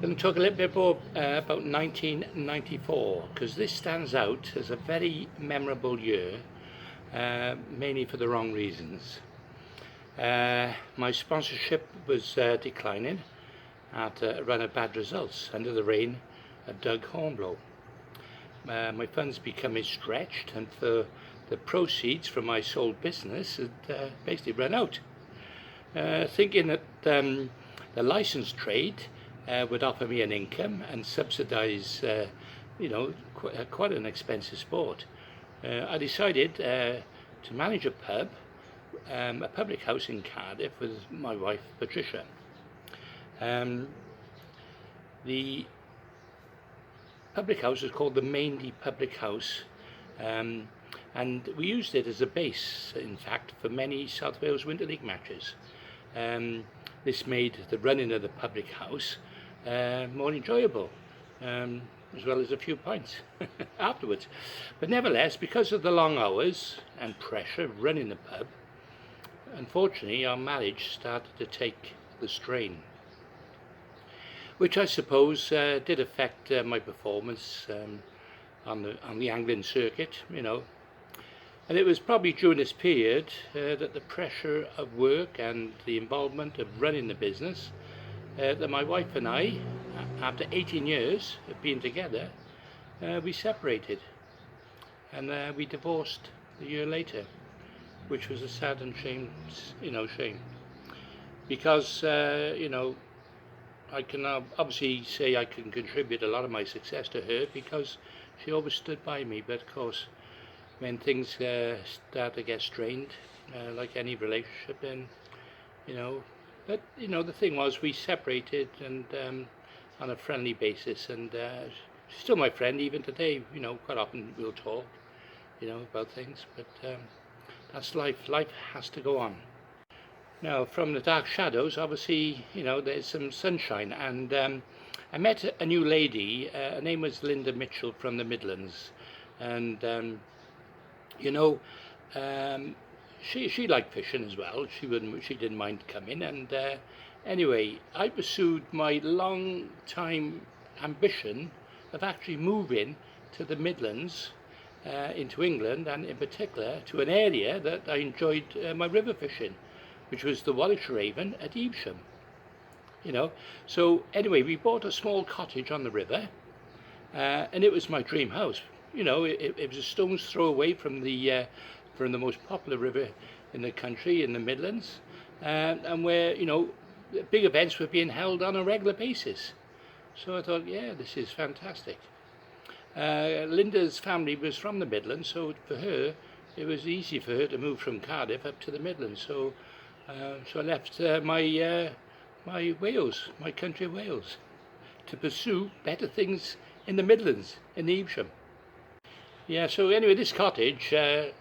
Going to talk a little bit more about 1994, because this stands out as a very memorable year, mainly for the wrong reasons. My sponsorship was declining after a run of bad results under the reign of Doug Hornblow. My funds becoming stretched, and for the proceeds from my sold business had basically run out. Thinking that the license trade would offer me an income and subsidise, quite an expensive sport, I decided to manage a public house in Cardiff with my wife Patricia. The public house was called the Mainly Public House, and we used it as a base, in fact, for many South Wales Winter League matches. This made the running of the public house more enjoyable, as well as a few pints afterwards. But nevertheless, because of the long hours and pressure of running the pub, unfortunately our marriage started to take the strain, which I suppose did affect my performance on the angling circuit, And it was probably during this period that the pressure of work and the involvement of running the business that my wife and I, after 18 years of being together, we separated, and we divorced a year later, which was a sad and shame, because I can obviously say I can contribute a lot of my success to her because she always stood by me. But of course, when things start to get strained, like any relationship, then But the thing was, we separated, and on a friendly basis, and she's still my friend even today. Quite often we'll talk, about things. But that's life. Life has to go on. Now, from the dark shadows, obviously, there's some sunshine, and I met a new lady. Her name was Linda Mitchell from the Midlands, and She liked fishing as well. She didn't mind coming, and anyway, I pursued my long time ambition of actually moving to the Midlands, into England, and in particular to an area that I enjoyed my river fishing, which was the Warwickshire Avon at Evesham. So anyway, we bought a small cottage on the river, and it was my dream house. It was a stone's throw away from the most popular river in the country, in the Midlands, and where big events were being held on a regular basis. So I thought, yeah, this is fantastic. Linda's family was from the Midlands, so for her it was easy for her to move from Cardiff up to the Midlands. So I left my Wales, my country of Wales, to pursue better things in the Midlands, in Evesham. Yeah. So anyway, this cottage. It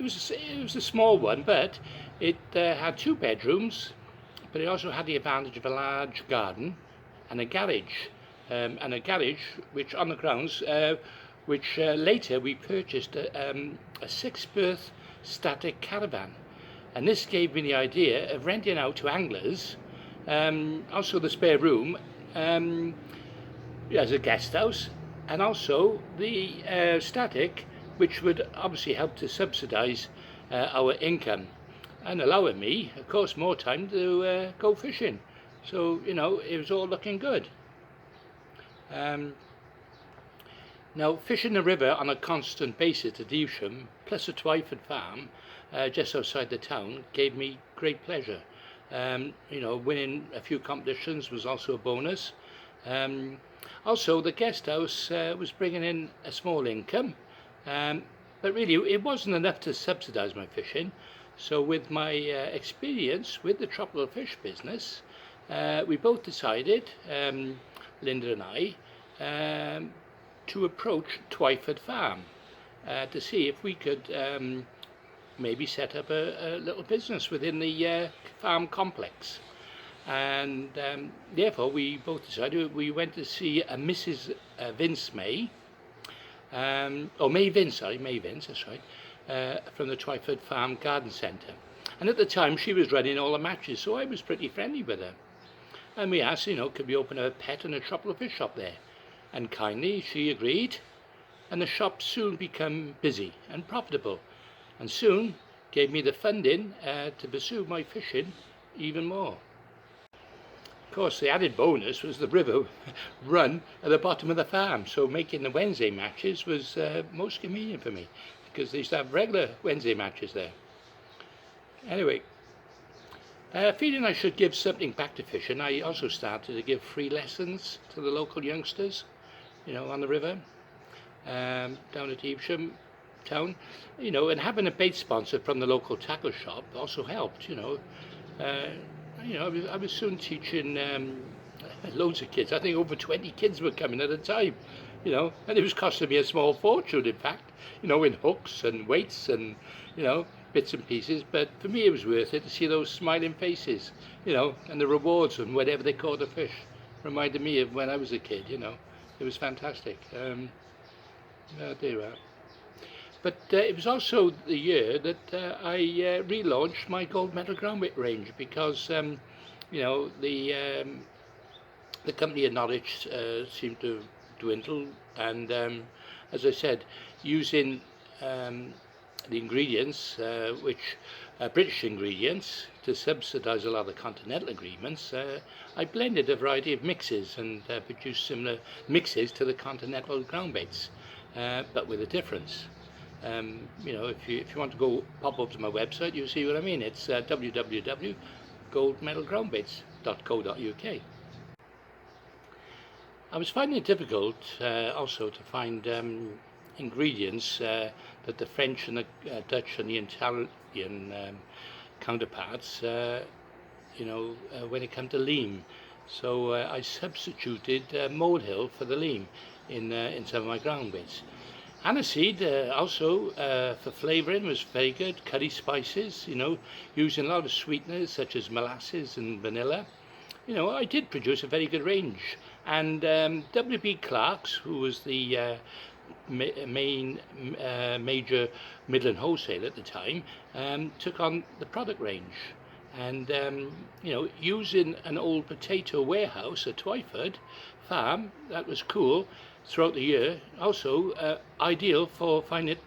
was a small one, but it had 2 bedrooms, but it also had the advantage of a large garden and a garage, which on the grounds, which later we purchased a 6-berth static caravan, and this gave me the idea of renting out to anglers, also the spare room as a guest house, and also the static, which would obviously help to subsidise our income and allowing me, of course, more time to go fishing. So, it was all looking good. Now, fishing the river on a constant basis at Evesham, plus a Twyford farm just outside the town, gave me great pleasure. Winning a few competitions was also a bonus. Also, the guest house was bringing in a small income. But really, it wasn't enough to subsidise my fishing. So with my experience with the tropical fish business, we both decided, Linda and I, to approach Twyford Farm to see if we could maybe set up a little business within the farm complex. And therefore, we both decided we went to see a Mrs. Vince May, May Vince, that's right, from the Twyford Farm Garden Centre. And at the time, she was running all the matches, so I was pretty friendly with her. and we asked, could we open a pet and a tropical fish shop there? And kindly she agreed, and the shop soon became busy and profitable, and soon gave me the funding to pursue my fishing even more. Of course, the added bonus was the river run at the bottom of the farm, so making the Wednesday matches was most convenient for me, because they used to have regular Wednesday matches there. Anyway, feeling I should give something back to fishing, I also started to give free lessons to the local youngsters, on the river, down at Evesham town, and having a bait sponsor from the local tackle shop also helped, I was soon teaching loads of kids. I think over 20 kids were coming at a time, and it was costing me a small fortune, in fact, in hooks and weights and, bits and pieces. But for me, it was worth it to see those smiling faces, and the rewards and whatever they caught the fish. Reminded me of when I was a kid, It was fantastic. There you are. But it was also the year that I relaunched my gold medal groundbait range, because the company in Norwich seemed to dwindle, and as I said, using the ingredients, which British ingredients, to subsidise a lot of the continental agreements, I blended a variety of mixes and produced similar mixes to the continental groundbaits, but with a difference. If you want to go pop up to my website, you'll see what I mean. It's www.goldmedalgroundbaits.co.uk. I was finding it difficult also to find ingredients that the French and the Dutch and the Italian counterparts, when it comes to leam. So I substituted molehill for the leam in some of my groundbaits. Aniseed also for flavouring was very good. Curry spices, using a lot of sweeteners such as molasses and vanilla. I did produce a very good range. And W.B. Clark's, who was the main major Midland wholesaler at the time, took on the product range. And using an old potato warehouse at Twyford farm, that was cool throughout the year. Also ideal for finding it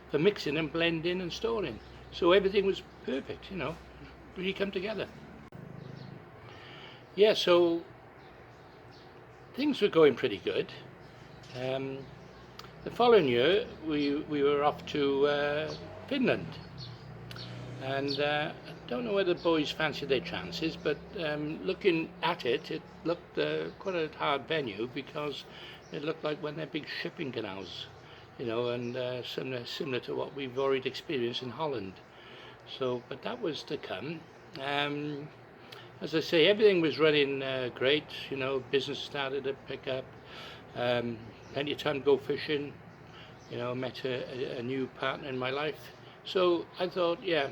for mixing and blending and storing. So everything was perfect, really come together. Yeah, so things were going pretty good. The following year we were off to Finland, and I don't know whether the boys fancied their chances, but looking at it, it looked quite a hard venue, because it looked like one of their big shipping canals, and similar to what we've already experienced in Holland. So, but that was to come. As I say, everything was running great. Business started to pick up. Plenty of time to go fishing. Met a new partner in my life. So I thought, yeah,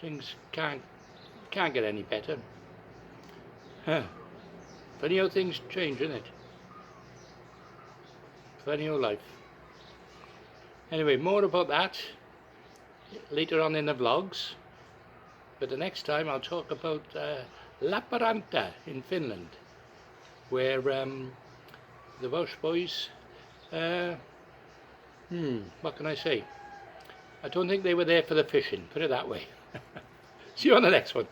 things can't get any better. Funny how things change, isn't it? Funny how life. Anyway, more about that later on in the vlogs. But the next time I'll talk about Lappeenranta in Finland, where the Welsh boys, what can I say? I don't think they were there for the fishing, put it that way. See you on the next one.